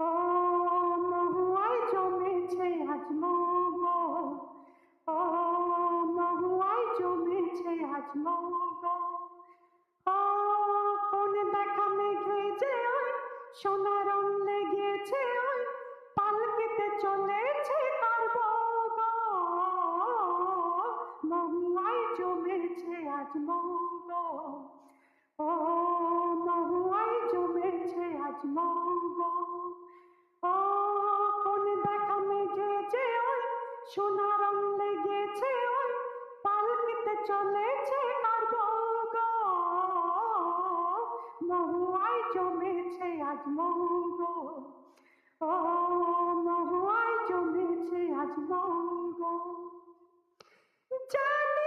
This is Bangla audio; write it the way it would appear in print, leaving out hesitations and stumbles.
ও মহুয়ায় জমেছে আজ মঙ্গল, ও মহুয়ায় জমেছে আজ মঙ্গল। ও কোন দেখা মেঘে যে ওই সোনা রং লেগেছে, ওই পালকিতে চলেছে কার বগল। মহুয়ায় জমেছে আজ মঙ্গল, ও মহুয়ায় জমেছে আজ মঙ্গল। ও কোন দেখা মেঘে যে ওই সোনা রং লেগেছে, ওই পালকিতে চলেছে কার বগল। মহুয়ায় জমেছে আজ মঙ্গল, ও মহুয়ায় জমেছে আজ মঙ্গল। জানি